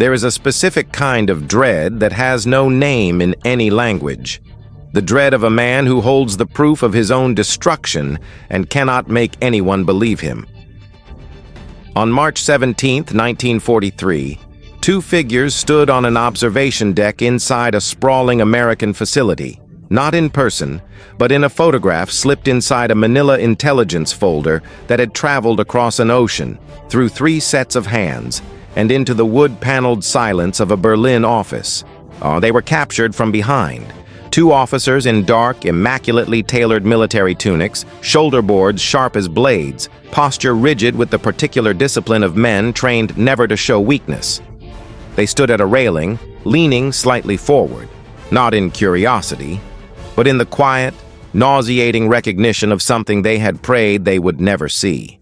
There is a specific kind of dread that has no name in any language. The dread of a man who holds the proof of his own destruction and cannot make anyone believe him. On March 17, 1943, two figures stood on an observation deck inside a sprawling American facility, not in person, but in a photograph slipped inside a manila intelligence folder that had traveled across an ocean, through 3 sets of hands, and into the wood-paneled silence of a Berlin office. They were captured from behind. 2 officers in dark, immaculately tailored military tunics, shoulder boards sharp as blades, posture rigid with the particular discipline of men trained never to show weakness. They stood at a railing, leaning slightly forward, not in curiosity, but in the quiet, nauseating recognition of something they had prayed they would never see.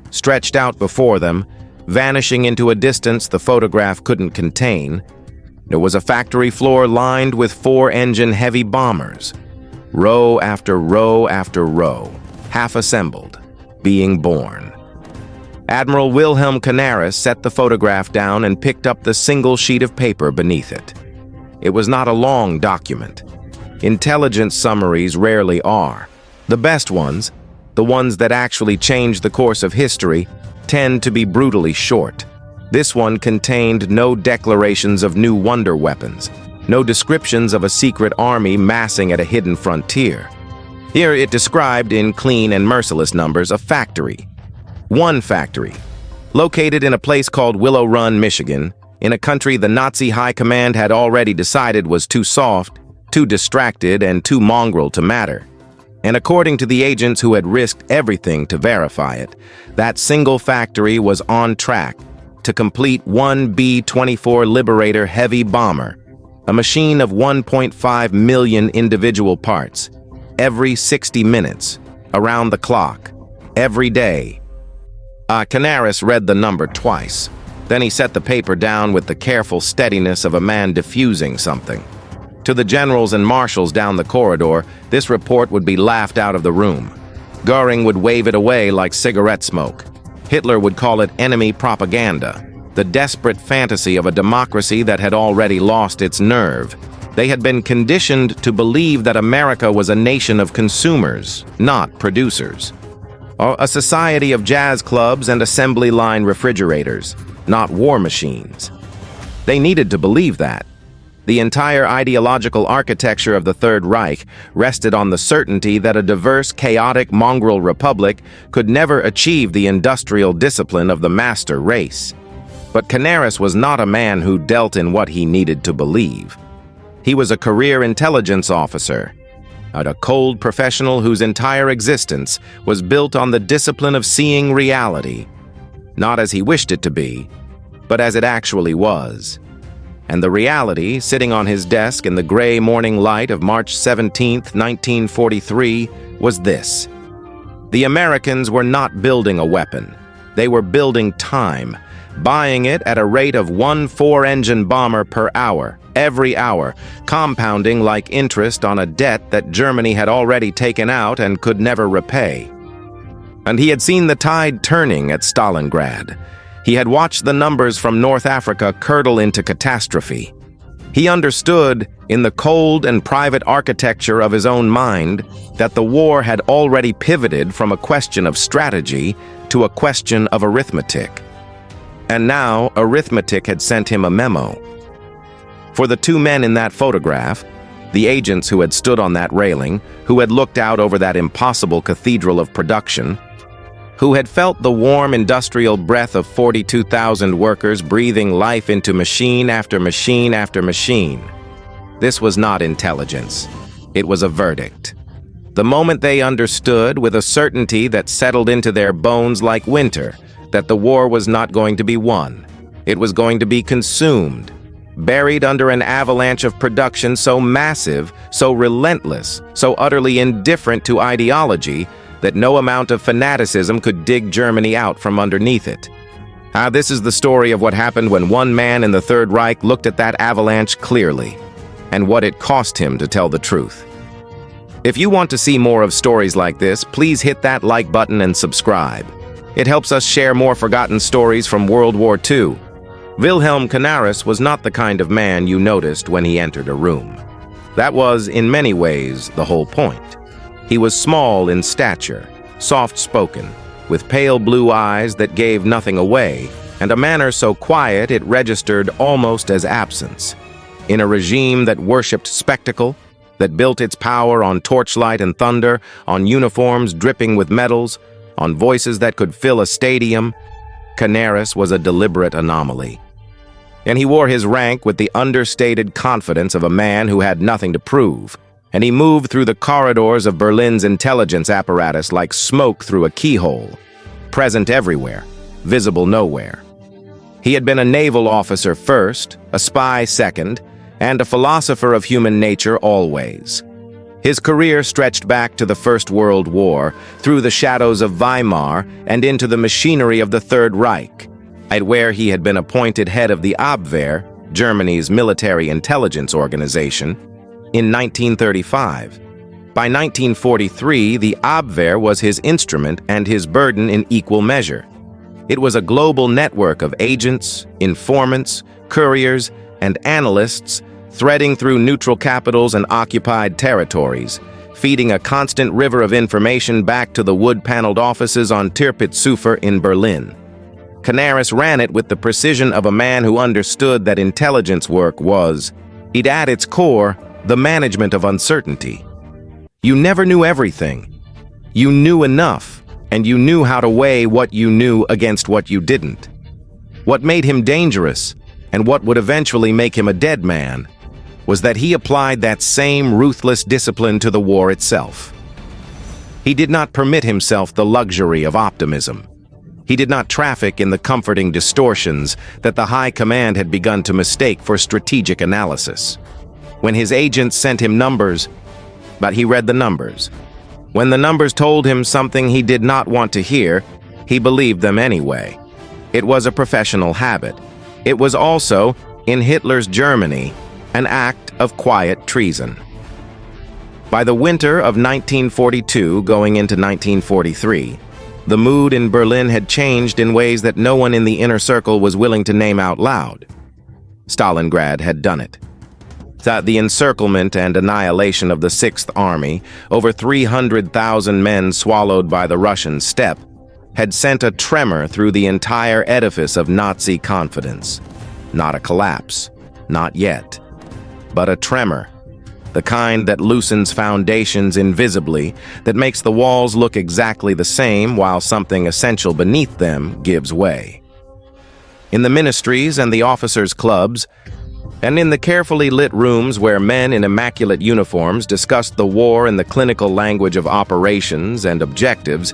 Stretched out before them, vanishing into a distance the photograph couldn't contain, there was a factory floor lined with 4-engine heavy bombers, row after row after row, half-assembled, being born. Admiral Wilhelm Canaris set the photograph down and picked up the single sheet of paper beneath it. It was not a long document. Intelligence summaries rarely are. The best ones, the ones that actually change the course of history, tend to be brutally short. This one contained no declarations of new wonder weapons, no descriptions of a secret army massing at a hidden frontier. Here it described in clean and merciless numbers a factory. One factory, located in a place called Willow Run, Michigan, in a country the Nazi high command had already decided was too soft, too distracted, and too mongrel to matter. And according to the agents who had risked everything to verify it, that single factory was on track to complete one B-24 Liberator heavy bomber, a machine of 1.5 million individual parts, every 60 minutes, around the clock, every day. Canaris read the number twice. Then he set the paper down with the careful steadiness of a man diffusing something. To the generals and marshals down the corridor, this report would be laughed out of the room. Göring would wave it away like cigarette smoke. Hitler would call it enemy propaganda, the desperate fantasy of a democracy that had already lost its nerve. They had been conditioned to believe that America was a nation of consumers, not producers. A society of jazz clubs and assembly line refrigerators, not war machines. They needed to believe that. The entire ideological architecture of the Third Reich rested on the certainty that a diverse, chaotic, mongrel republic could never achieve the industrial discipline of the master race. But Canaris was not a man who dealt in what he needed to believe. He was a career intelligence officer, a cold professional whose entire existence was built on the discipline of seeing reality, not as he wished it to be, but as it actually was. And the reality, sitting on his desk in the gray morning light of March 17, 1943, was this. The Americans were not building a weapon. They were building time, buying it at a rate of 1 4-engine bomber per hour, every hour, compounding like interest on a debt that Germany had already taken out and could never repay. And he had seen the tide turning at Stalingrad. He had watched the numbers from North Africa curdle into catastrophe. He understood, in the cold and private architecture of his own mind, that the war had already pivoted from a question of strategy to a question of arithmetic. And now, arithmetic had sent him a memo. For the 2 men in that photograph, the agents who had stood on that railing, who had looked out over that impossible cathedral of production, who had felt the warm industrial breath of 42,000 workers breathing life into machine after machine after machine. This was not intelligence. It was a verdict. The moment they understood, with a certainty that settled into their bones like winter, that the war was not going to be won. It was going to be consumed, buried under an avalanche of production so massive, so relentless, so utterly indifferent to ideology, that no amount of fanaticism could dig Germany out from underneath it. This is the story of what happened when one man in the Third Reich looked at that avalanche clearly, and what it cost him to tell the truth. If you want to see more of stories like this, please hit that like button and subscribe. It helps us share more forgotten stories from World War II. Wilhelm Canaris was not the kind of man you noticed when he entered a room. That was, in many ways, the whole point. He was small in stature, soft-spoken, with pale blue eyes that gave nothing away, and a manner so quiet it registered almost as absence. In a regime that worshipped spectacle, that built its power on torchlight and thunder, on uniforms dripping with medals, on voices that could fill a stadium, Canaris was a deliberate anomaly. And he wore his rank with the understated confidence of a man who had nothing to prove, and he moved through the corridors of Berlin's intelligence apparatus like smoke through a keyhole, present everywhere, visible nowhere. He had been a naval officer first, a spy second, and a philosopher of human nature always. His career stretched back to the First World War, through the shadows of Weimar, and into the machinery of the Third Reich, at where he had been appointed head of the Abwehr, Germany's military intelligence organization, in 1935. By 1943, the Abwehr was his instrument and his burden in equal measure. It was a global network of agents, informants, couriers, and analysts threading through neutral capitals and occupied territories, feeding a constant river of information back to the wood-paneled offices on Tirpitzufer in Berlin. Canaris ran it with the precision of a man who understood that intelligence work was, at its core, the management of uncertainty. You never knew everything. You knew enough, and you knew how to weigh what you knew against what you didn't. What made him dangerous, and what would eventually make him a dead man, was that he applied that same ruthless discipline to the war itself. He did not permit himself the luxury of optimism. He did not traffic in the comforting distortions that the high command had begun to mistake for strategic analysis. When his agents sent him numbers, but he read the numbers. When the numbers told him something he did not want to hear, he believed them anyway. It was a professional habit. It was also, in Hitler's Germany, an act of quiet treason. By the winter of 1942 going into 1943, the mood in Berlin had changed in ways that no one in the inner circle was willing to name out loud. Stalingrad had done it. The encirclement and annihilation of the Sixth Army, over 300,000 men swallowed by the Russian steppe, had sent a tremor through the entire edifice of Nazi confidence. Not a collapse, not yet, but a tremor. The kind that loosens foundations invisibly, that makes the walls look exactly the same while something essential beneath them gives way. In the ministries and the officers' clubs, and in the carefully lit rooms where men in immaculate uniforms discussed the war in the clinical language of operations and objectives,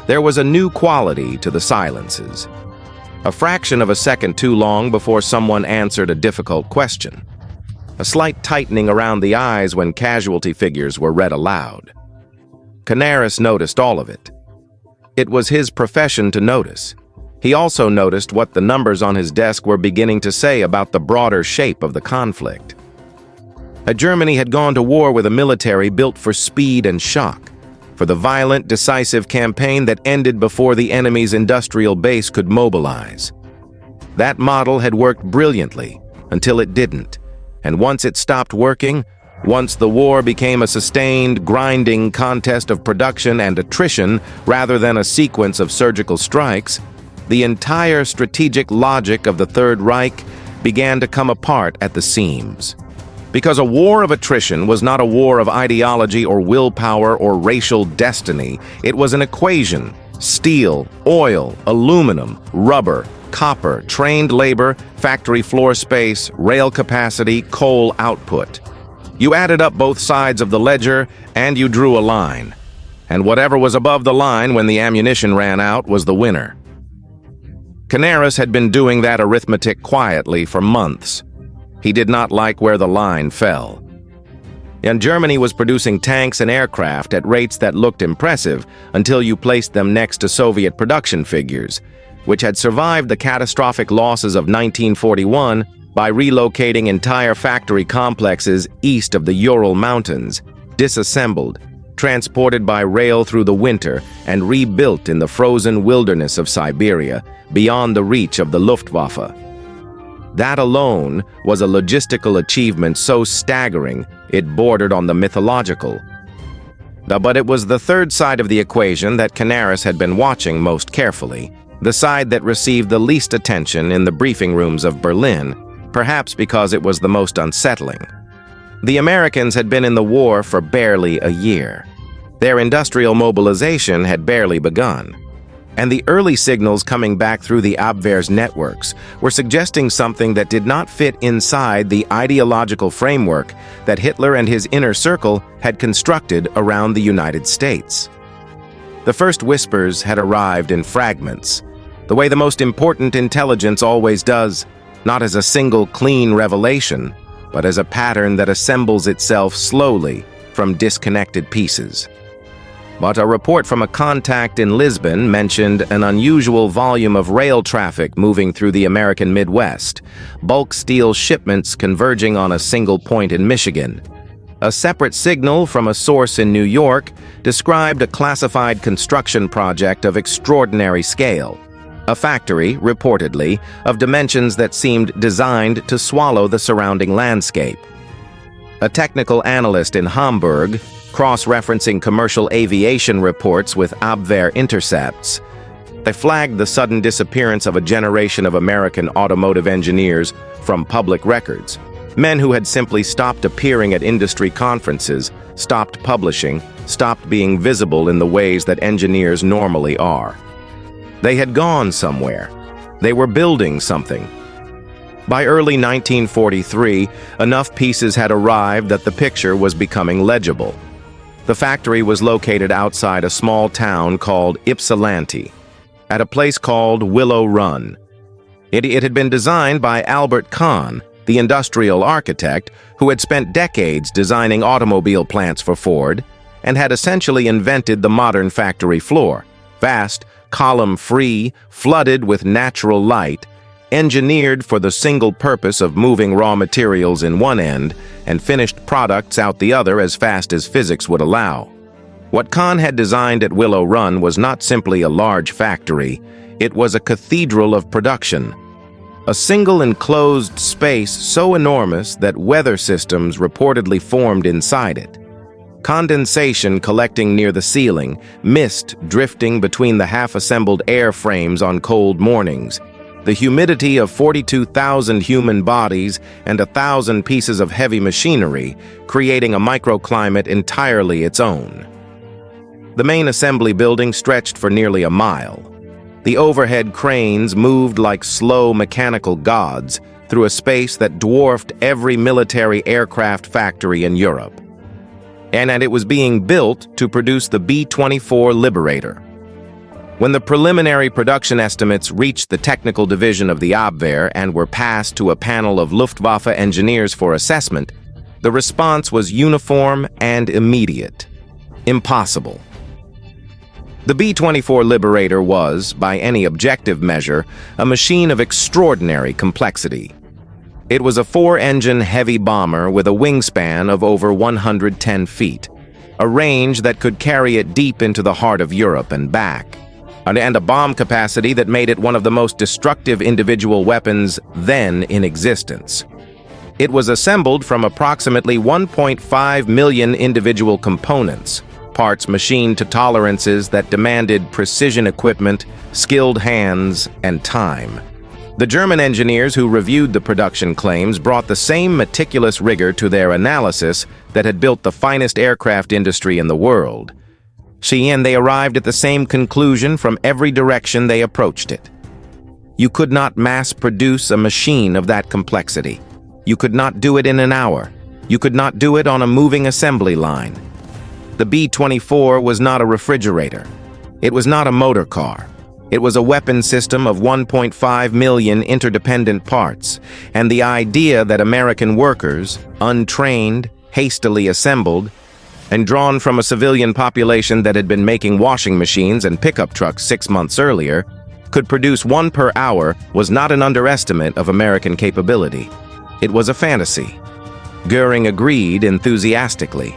there was a new quality to the silences. A fraction of a second too long before someone answered a difficult question. A slight tightening around the eyes when casualty figures were read aloud. Canaris noticed all of it. It was his profession to notice. He also noticed what the numbers on his desk were beginning to say about the broader shape of the conflict. Germany had gone to war with a military built for speed and shock, for the violent, decisive campaign that ended before the enemy's industrial base could mobilize. That model had worked brilliantly until it didn't. And once it stopped working, once the war became a sustained, grinding contest of production and attrition rather than a sequence of surgical strikes, the entire strategic logic of the Third Reich began to come apart at the seams. Because a war of attrition was not a war of ideology or willpower or racial destiny, it was an equation: steel, oil, aluminum, rubber, copper, trained labor, factory floor space, rail capacity, coal output. You added up both sides of the ledger and you drew a line. And whatever was above the line when the ammunition ran out was the winner. Canaris had been doing that arithmetic quietly for months. He did not like where the line fell. And Germany was producing tanks and aircraft at rates that looked impressive until you placed them next to Soviet production figures, which had survived the catastrophic losses of 1941 by relocating entire factory complexes east of the Ural Mountains, disassembled, transported by rail through the winter, and rebuilt in the frozen wilderness of Siberia, beyond the reach of the Luftwaffe. That alone was a logistical achievement so staggering it bordered on the mythological. But it was the third side of the equation that Canaris had been watching most carefully, the side that received the least attention in the briefing rooms of Berlin, perhaps because it was the most unsettling. The Americans had been in the war for barely a year. Their industrial mobilization had barely begun. And the early signals coming back through the Abwehr's networks were suggesting something that did not fit inside the ideological framework that Hitler and his inner circle had constructed around the United States. The first whispers had arrived in fragments, the way the most important intelligence always does, not as a single clean revelation, but as a pattern that assembles itself slowly from disconnected pieces. But a report from a contact in Lisbon mentioned an unusual volume of rail traffic moving through the American Midwest, bulk steel shipments converging on a single point in Michigan. A separate signal from a source in New York described a classified construction project of extraordinary scale, a factory, reportedly, of dimensions that seemed designed to swallow the surrounding landscape. A technical analyst in Hamburg, cross-referencing commercial aviation reports with Abwehr intercepts, they flagged the sudden disappearance of a generation of American automotive engineers from public records, men who had simply stopped appearing at industry conferences, stopped publishing, stopped being visible in the ways that engineers normally are. They had gone somewhere. They were building something. By early 1943, enough pieces had arrived that the picture was becoming legible. The factory was located outside a small town called Ypsilanti, at a place called Willow Run. It had been designed by Albert Kahn, the industrial architect who had spent decades designing automobile plants for Ford and had essentially invented the modern factory floor, vast, column-free, flooded with natural light, engineered for the single purpose of moving raw materials in one end and finished products out the other as fast as physics would allow. What Kahn had designed at Willow Run was not simply a large factory, it was a cathedral of production. A single enclosed space so enormous that weather systems reportedly formed inside it. Condensation collecting near the ceiling, mist drifting between the half-assembled airframes on cold mornings, the humidity of 42,000 human bodies and 1,000 pieces of heavy machinery, creating a microclimate entirely its own. The main assembly building stretched for nearly a mile. The overhead cranes moved like slow mechanical gods through a space that dwarfed every military aircraft factory in Europe. And it was being built to produce the B-24 Liberator. When the preliminary production estimates reached the technical division of the Abwehr and were passed to a panel of Luftwaffe engineers for assessment, the response was uniform and immediate. Impossible. The B-24 Liberator was, by any objective measure, a machine of extraordinary complexity. It was a 4-engine heavy bomber with a wingspan of over 110 feet, a range that could carry it deep into the heart of Europe and back, and a bomb capacity that made it one of the most destructive individual weapons then in existence. It was assembled from approximately 1.5 million individual components, parts machined to tolerances that demanded precision equipment, skilled hands, and time. The German engineers who reviewed the production claims brought the same meticulous rigor to their analysis that had built the finest aircraft industry in the world. They arrived at the same conclusion from every direction they approached it. You could not mass-produce a machine of that complexity. You could not do it in an hour. You could not do it on a moving assembly line. The B-24 was not a refrigerator. It was not a motor car. It was a weapon system of 1.5 million interdependent parts, and the idea that American workers, untrained, hastily assembled, and drawn from a civilian population that had been making washing machines and pickup trucks 6 months earlier, could produce one per hour was not an underestimate of American capability. It was a fantasy. Göring agreed enthusiastically.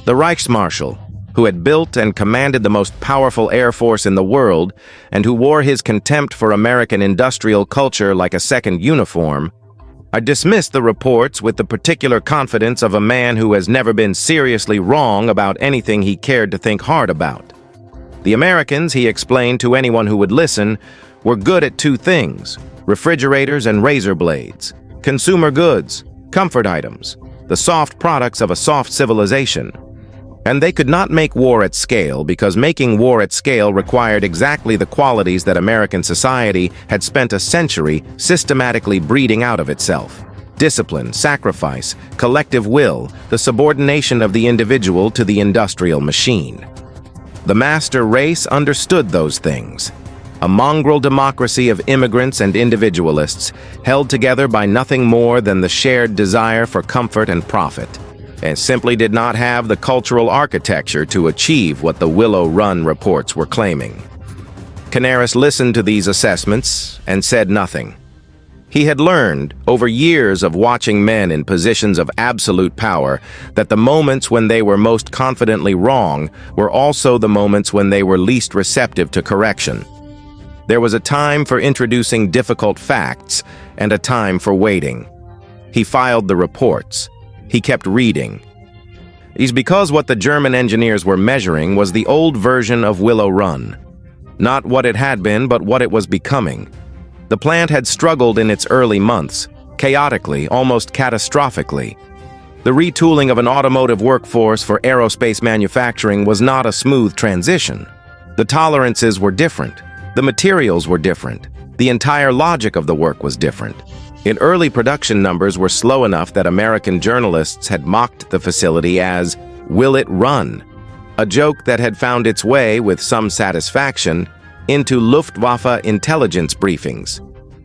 The Reichsmarshal, who had built and commanded the most powerful air force in the world, and who wore his contempt for American industrial culture like a second uniform, I dismissed the reports with the particular confidence of a man who has never been seriously wrong about anything he cared to think hard about. The Americans, he explained to anyone who would listen, were good at two things: refrigerators and razor blades, consumer goods, comfort items, the soft products of a soft civilization. And they could not make war at scale because making war at scale required exactly the qualities that American society had spent a century systematically breeding out of itself: discipline, sacrifice, collective will, the subordination of the individual to the industrial machine. The master race understood those things. A mongrel democracy of immigrants and individualists, held together by nothing more than the shared desire for comfort and profit, and simply did not have the cultural architecture to achieve what the Willow Run reports were claiming. Canaris listened to these assessments and said nothing. He had learned, over years of watching men in positions of absolute power, that the moments when they were most confidently wrong were also the moments when they were least receptive to correction. There was a time for introducing difficult facts and a time for waiting. He filed the reports. He kept reading. It's because what the German engineers were measuring was the old version of Willow Run. Not what it had been, but what it was becoming. The plant had struggled in its early months, chaotically, almost catastrophically. The retooling of an automotive workforce for aerospace manufacturing was not a smooth transition. The tolerances were different. The materials were different. The entire logic of the work was different. In early production numbers were slow enough that American journalists had mocked the facility as "Will it run?" a joke that had found its way, with some satisfaction, into Luftwaffe intelligence briefings.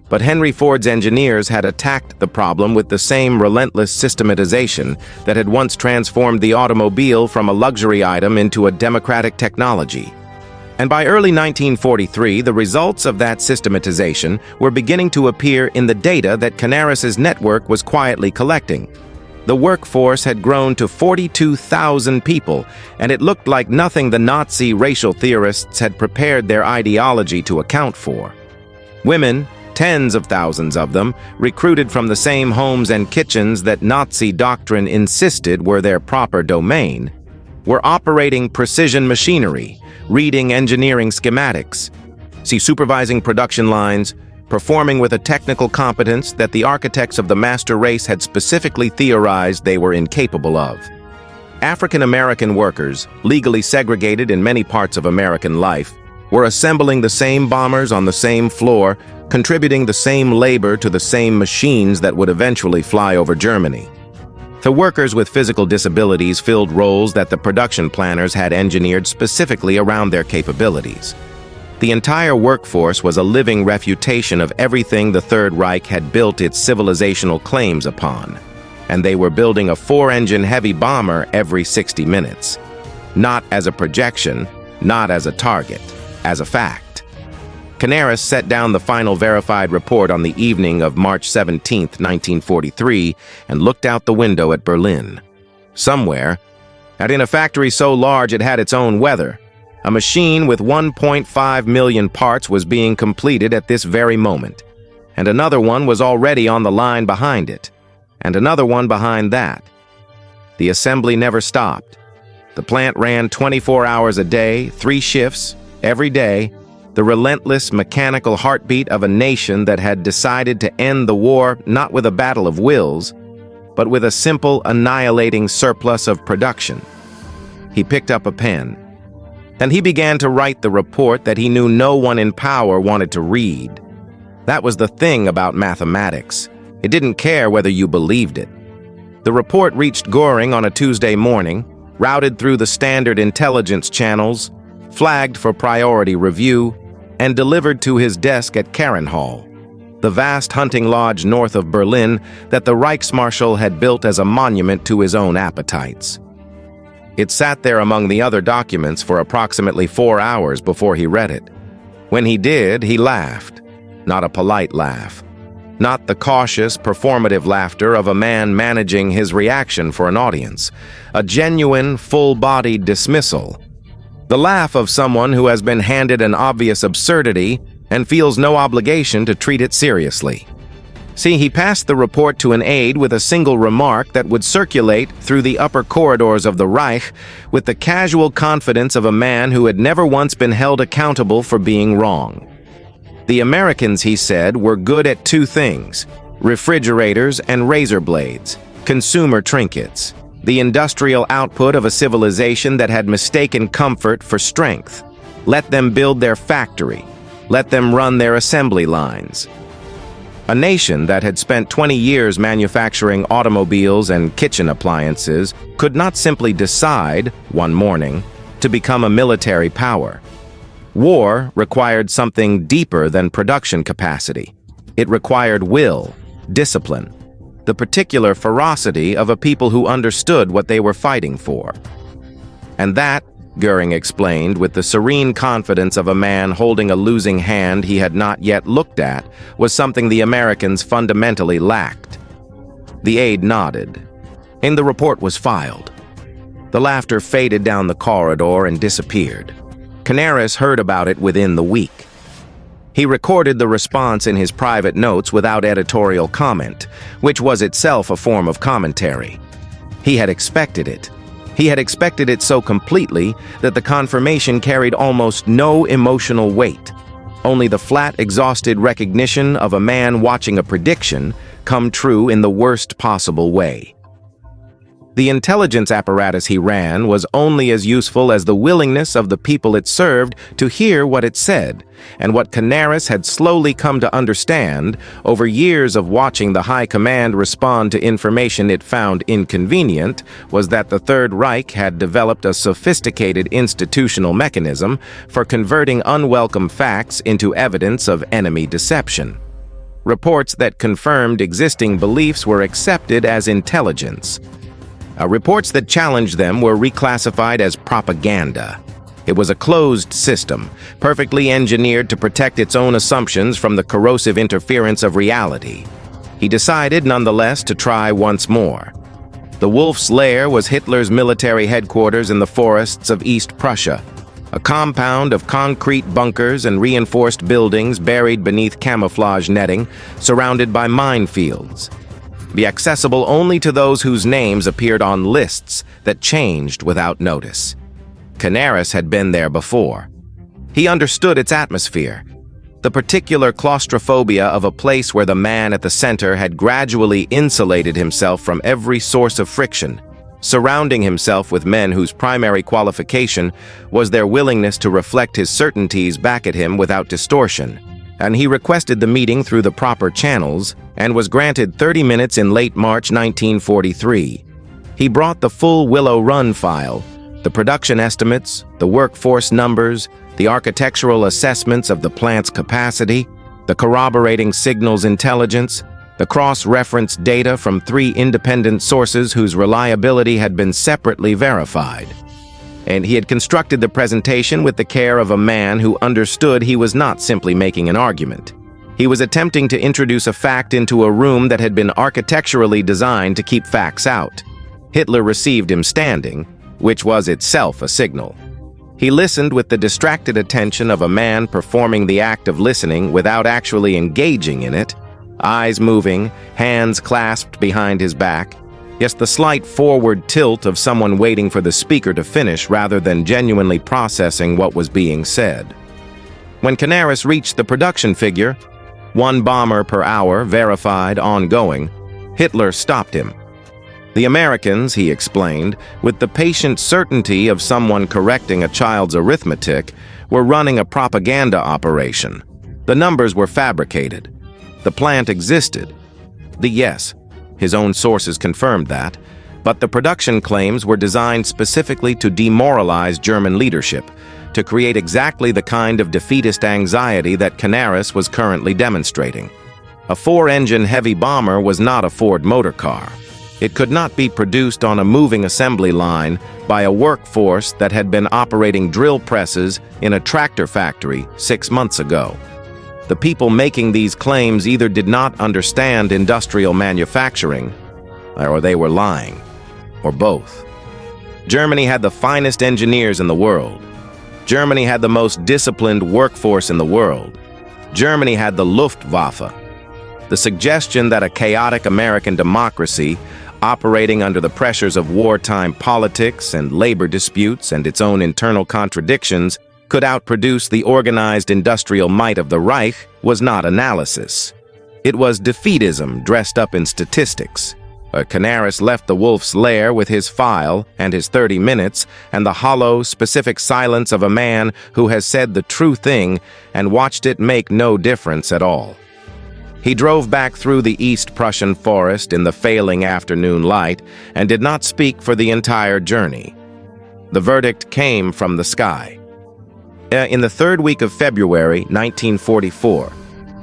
But Henry Ford's engineers had attacked the problem with the same relentless systematization that had once transformed the automobile from a luxury item into a democratic technology. And by early 1943, the results of that systematization were beginning to appear in the data that Canaris's network was quietly collecting. The workforce had grown to 42,000 people, and it looked like nothing the Nazi racial theorists had prepared their ideology to account for. Women, tens of thousands of them, recruited from the same homes and kitchens that Nazi doctrine insisted were their proper domain, were operating precision machinery, reading engineering schematics, supervising production lines, performing with a technical competence that the architects of the master race had specifically theorized they were incapable of. African American workers, legally segregated in many parts of American life, were assembling the same bombers on the same floor, contributing the same labor to the same machines that would eventually fly over Germany. The workers with physical disabilities filled roles that the production planners had engineered specifically around their capabilities. The entire workforce was a living refutation of everything the Third Reich had built its civilizational claims upon, and they were building a 4-engine heavy bomber every 60 minutes. Not as a projection, not as a target, as a fact. Canaris set down the final verified report on the evening of March 17, 1943, and looked out the window at Berlin. Somewhere, and in a factory so large it had its own weather, a machine with 1.5 million parts was being completed at this very moment, and another one was already on the line behind it, and another one behind that. The assembly never stopped. The plant ran 24 hours a day, 3 shifts, every day, the relentless mechanical heartbeat of a nation that had decided to end the war not with a battle of wills, but with a simple annihilating surplus of production. He picked up a pen, and he began to write the report that he knew no one in power wanted to read. That was the thing about mathematics. It didn't care whether you believed it. The report reached Göring on a Tuesday morning, routed through the standard intelligence channels, flagged for priority review, and delivered to his desk at Karenhall, the vast hunting lodge north of Berlin that the Reichsmarschall had built as a monument to his own appetites. It sat there among the other documents for approximately 4 hours before he read it. When he did, he laughed. Not a polite laugh. not the cautious, performative laughter of a man managing his reaction for an audience, a genuine, full-bodied dismissal. The laugh of someone who has been handed an obvious absurdity and feels no obligation to treat it seriously. See, he passed the report to an aide with a single remark that would circulate through the upper corridors of the Reich with the casual confidence of a man who had never once been held accountable for being wrong. The Americans, he said, were good at two things: refrigerators and razor blades, consumer trinkets, the industrial output of a civilization that had mistaken comfort for strength. Let them build their factory. Let them run their assembly lines. A nation that had spent 20 years manufacturing automobiles and kitchen appliances could not simply decide, one morning, to become a military power. War required something deeper than production capacity. It required will, discipline, the particular ferocity of a people who understood what they were fighting for. And that, Göring explained with the serene confidence of a man holding a losing hand he had not yet looked at, was something the Americans fundamentally lacked. The aide nodded, and the report was filed. The laughter faded down the corridor and disappeared. Canaris heard about it within the week. He recorded the response in his private notes without editorial comment, which was itself a form of commentary. He had expected it. He had expected it so completely that the confirmation carried almost no emotional weight, only the flat, exhausted recognition of a man watching a prediction come true in the worst possible way. The intelligence apparatus he ran was only as useful as the willingness of the people it served to hear what it said, and what Canaris had slowly come to understand over years of watching the High Command respond to information it found inconvenient was that the Third Reich had developed a sophisticated institutional mechanism for converting unwelcome facts into evidence of enemy deception. Reports that confirmed existing beliefs were accepted as intelligence. Reports that challenged them were reclassified as propaganda. It was a closed system, perfectly engineered to protect its own assumptions from the corrosive interference of reality. He decided, nonetheless, to try once more. The Wolf's Lair was Hitler's military headquarters in the forests of East Prussia, a compound of concrete bunkers and reinforced buildings buried beneath camouflage netting, surrounded by minefields. Be accessible only to those whose names appeared on lists that changed without notice. Canaris had been there before. He understood its atmosphere, the particular claustrophobia of a place where the man at the center had gradually insulated himself from every source of friction, surrounding himself with men whose primary qualification was their willingness to reflect his certainties back at him without distortion. And he requested the meeting through the proper channels and was granted 30 minutes in late March 1943. He brought the full Willow Run file, the production estimates, the workforce numbers, the architectural assessments of the plant's capacity, the corroborating signals intelligence, the cross-reference data from 3 independent sources whose reliability had been separately verified. And he had constructed the presentation with the care of a man who understood he was not simply making an argument. He was attempting to introduce a fact into a room that had been architecturally designed to keep facts out. Hitler received him standing, which was itself a signal. He listened with the distracted attention of a man performing the act of listening without actually engaging in it, eyes moving, hands clasped behind his back. Yes, the slight forward tilt of someone waiting for the speaker to finish rather than genuinely processing what was being said. When Canaris reached the production figure, 1 bomber per hour, verified, ongoing, Hitler stopped him. The Americans, he explained, with the patient certainty of someone correcting a child's arithmetic, were running a propaganda operation. The numbers were fabricated. The plant existed. Yes, his own sources confirmed that, but the production claims were designed specifically to demoralize German leadership, to create exactly the kind of defeatist anxiety that Canaris was currently demonstrating. A 4-engine heavy bomber was not a Ford motor car. It could not be produced on a moving assembly line by a workforce that had been operating drill presses in a tractor factory 6 months ago. The people making these claims either did not understand industrial manufacturing, or they were lying, or both. Germany had the finest engineers in the world. Germany had the most disciplined workforce in the world. Germany had the Luftwaffe. The suggestion that a chaotic American democracy, operating under the pressures of wartime politics and labor disputes and its own internal contradictions, could outproduce the organized industrial might of the Reich was not analysis. It was defeatism dressed up in statistics. Canaris left the wolf's lair with his file and his 30 minutes and the hollow, specific silence of a man who has said the true thing and watched it make no difference at all. He drove back through the East Prussian forest in the failing afternoon light and did not speak for the entire journey. The verdict came from the sky. In the third week of February 1944,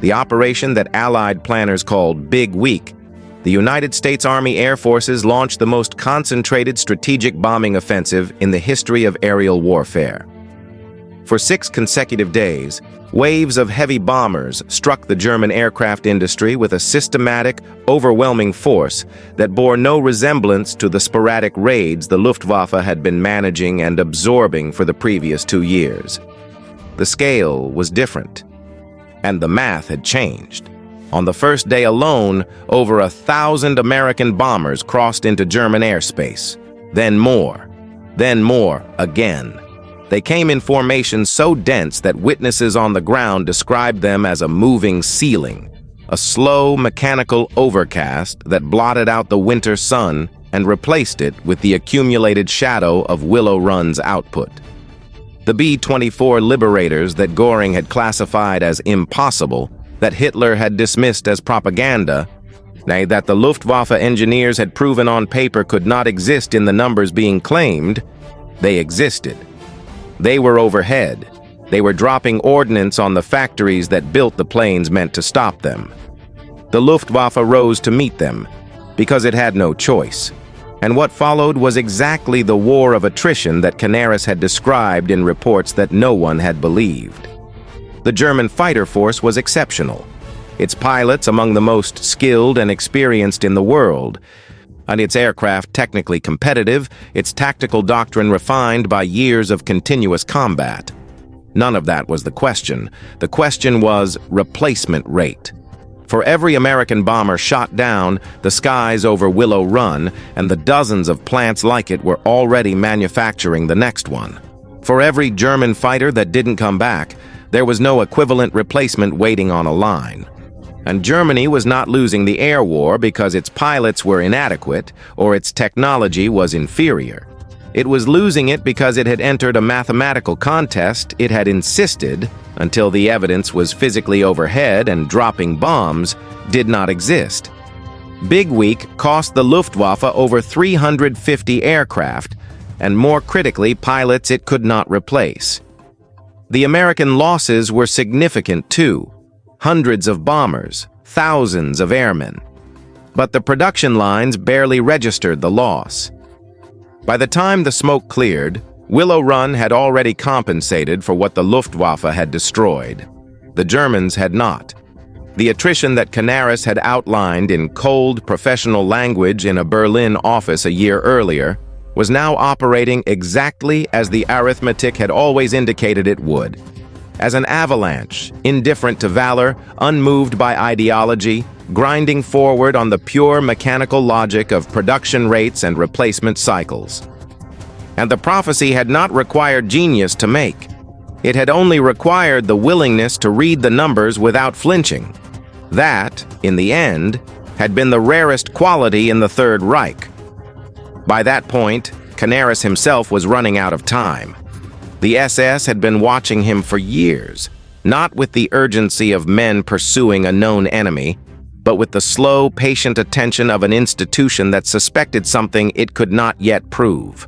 the operation that Allied planners called Big Week, the United States Army Air Forces launched the most concentrated strategic bombing offensive in the history of aerial warfare. For 6 consecutive days, waves of heavy bombers struck the German aircraft industry with a systematic, overwhelming force that bore no resemblance to the sporadic raids the Luftwaffe had been managing and absorbing for the previous 2 years. The scale was different, and the math had changed. On the first day alone, over 1,000 American bombers crossed into German airspace. Then more again. They came in formation so dense that witnesses on the ground described them as a moving ceiling, a slow mechanical overcast that blotted out the winter sun and replaced it with the accumulated shadow of Willow Run's output. The B-24 liberators that Göring had classified as impossible, that Hitler had dismissed as propaganda, nay, that the Luftwaffe engineers had proven on paper could not exist in the numbers being claimed, they existed. They were overhead. They were dropping ordnance on the factories that built the planes meant to stop them. The Luftwaffe rose to meet them, because it had no choice. And what followed was exactly the war of attrition that Canaris had described in reports that no one had believed. The German fighter force was exceptional, its pilots among the most skilled and experienced in the world, and its aircraft technically competitive, its tactical doctrine refined by years of continuous combat. None of that was the question. The question was replacement rate. For every American bomber shot down, the skies over Willow Run and the dozens of plants like it were already manufacturing the next one. For every German fighter that didn't come back, there was no equivalent replacement waiting on a line. And Germany was not losing the air war because its pilots were inadequate or its technology was inferior. It was losing it because it had entered a mathematical contest it had insisted, until the evidence was physically overhead and dropping bombs, did not exist. Big Week cost the Luftwaffe over 350 aircraft, and more critically, pilots it could not replace. The American losses were significant too. Hundreds of bombers, thousands of airmen. But the production lines barely registered the loss. By the time the smoke cleared, Willow Run had already compensated for what the Luftwaffe had destroyed. The Germans had not. The attrition that Canaris had outlined in cold, professional language in a Berlin office a year earlier was now operating exactly as the arithmetic had always indicated it would. As an avalanche, indifferent to valor, unmoved by ideology, grinding forward on the pure mechanical logic of production rates and replacement cycles. And the prophecy had not required genius to make. It had only required the willingness to read the numbers without flinching. That, in the end, had been the rarest quality in the Third Reich. By that point, Canaris himself was running out of time. The SS had been watching him for years, not with the urgency of men pursuing a known enemy, but with the slow, patient attention of an institution that suspected something it could not yet prove.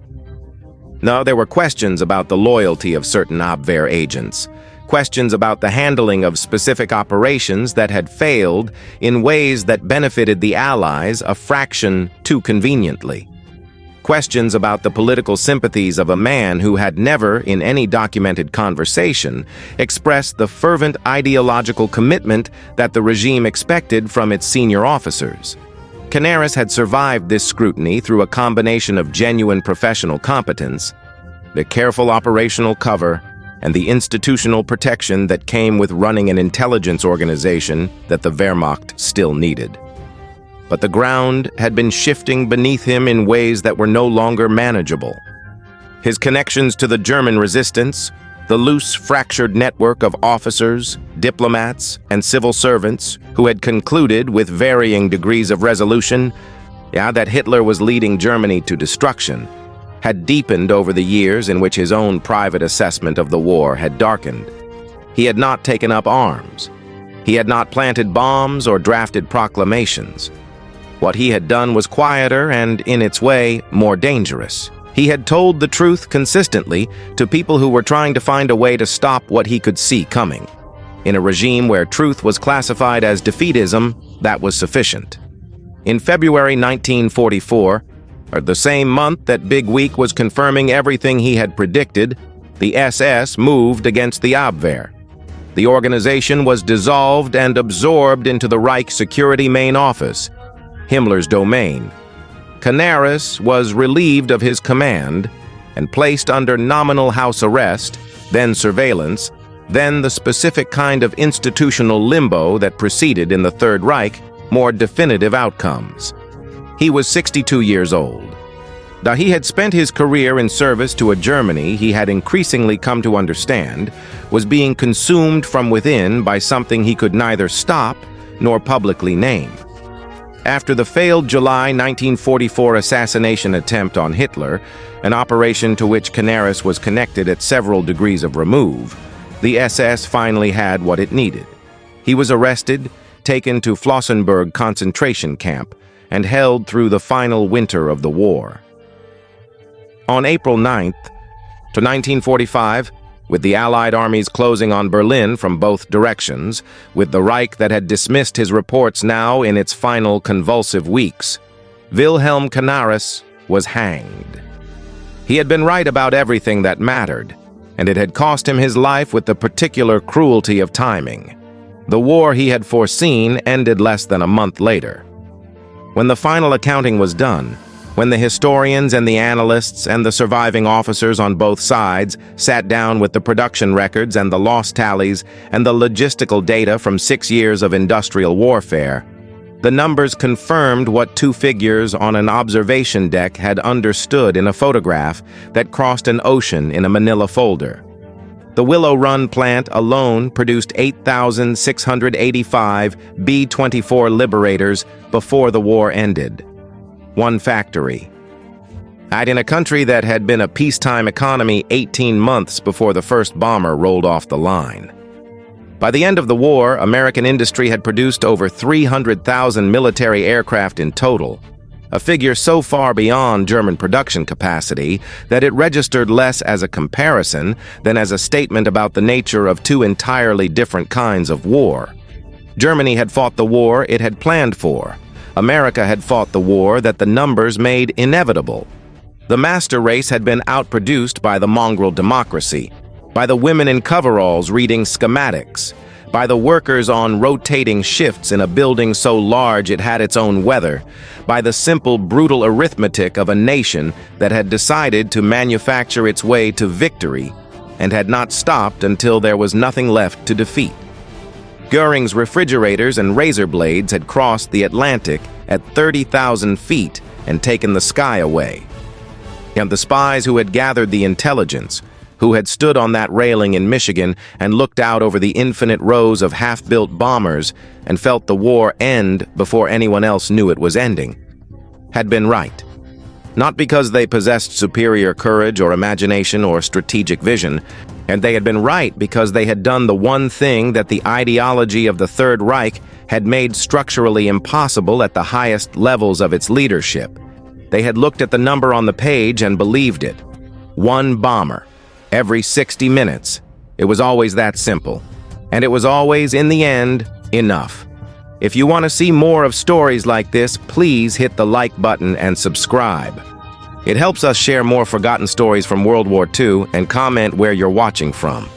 No, there were questions about the loyalty of certain Abwehr agents, questions about the handling of specific operations that had failed in ways that benefited the Allies a fraction too conveniently. Questions about the political sympathies of a man who had never, in any documented conversation, expressed the fervent ideological commitment that the regime expected from its senior officers. Canaris had survived this scrutiny through a combination of genuine professional competence, the careful operational cover, and the institutional protection that came with running an intelligence organization that the Wehrmacht still needed. But the ground had been shifting beneath him in ways that were no longer manageable. His connections to the German resistance, the loose, fractured network of officers, diplomats, and civil servants who had concluded with varying degrees of resolution, that Hitler was leading Germany to destruction, had deepened over the years in which his own private assessment of the war had darkened. He had not taken up arms. He had not planted bombs or drafted proclamations. What he had done was quieter and, in its way, more dangerous. He had told the truth consistently to people who were trying to find a way to stop what he could see coming. In a regime where truth was classified as defeatism, that was sufficient. In February 1944, or the same month that Big Week was confirming everything he had predicted, the SS moved against the Abwehr. The organization was dissolved and absorbed into the Reich Security Main Office, Himmler's domain. Canaris was relieved of his command and placed under nominal house arrest, then surveillance, then the specific kind of institutional limbo that preceded in the Third Reich more definitive outcomes. He was 62 years old. Now, he had spent his career in service to a Germany he had increasingly come to understand was being consumed from within by something he could neither stop nor publicly name. After the failed July 1944 assassination attempt on Hitler, an operation to which Canaris was connected at several degrees of remove, the SS finally had what it needed. He was arrested, taken to Flossenburg concentration camp, and held through the final winter of the war. On April 9th to 1945, with the Allied armies closing on Berlin from both directions, with the Reich that had dismissed his reports now in its final convulsive weeks, Wilhelm Canaris was hanged. He had been right about everything that mattered, and it had cost him his life with the particular cruelty of timing. The war he had foreseen ended less than a month later. When the final accounting was done, when the historians and the analysts and the surviving officers on both sides sat down with the production records and the loss tallies and the logistical data from 6 years of industrial warfare, the numbers confirmed what two figures on an observation deck had understood in a photograph that crossed an ocean in a manila folder. The Willow Run plant alone produced 8,685 B-24 Liberators before the war ended. One factory. And in a country that had been a peacetime economy 18 months before the first bomber rolled off the line. By the end of the war, American industry had produced over 300,000 military aircraft in total, a figure so far beyond German production capacity that it registered less as a comparison than as a statement about the nature of two entirely different kinds of war. Germany had fought the war it had planned for. America had fought the war that the numbers made inevitable. The master race had been outproduced by the mongrel democracy, by the women in coveralls reading schematics, by the workers on rotating shifts in a building so large it had its own weather, by the simple, brutal arithmetic of a nation that had decided to manufacture its way to victory and had not stopped until there was nothing left to defeat. Göring's refrigerators and razor blades had crossed the Atlantic at 30,000 feet and taken the sky away. And the spies who had gathered the intelligence, who had stood on that railing in Michigan and looked out over the infinite rows of half-built bombers and felt the war end before anyone else knew it was ending, had been right. Not because they possessed superior courage or imagination or strategic vision, and they had been right because they had done the one thing that the ideology of the Third Reich had made structurally impossible at the highest levels of its leadership. They had looked at the number on the page and believed it. One bomber, every 60 minutes. It was always that simple. And it was always, in the end, enough. If you want to see more of stories like this, please hit the like button and subscribe. It helps us share more forgotten stories from World War II and comment where you're watching from.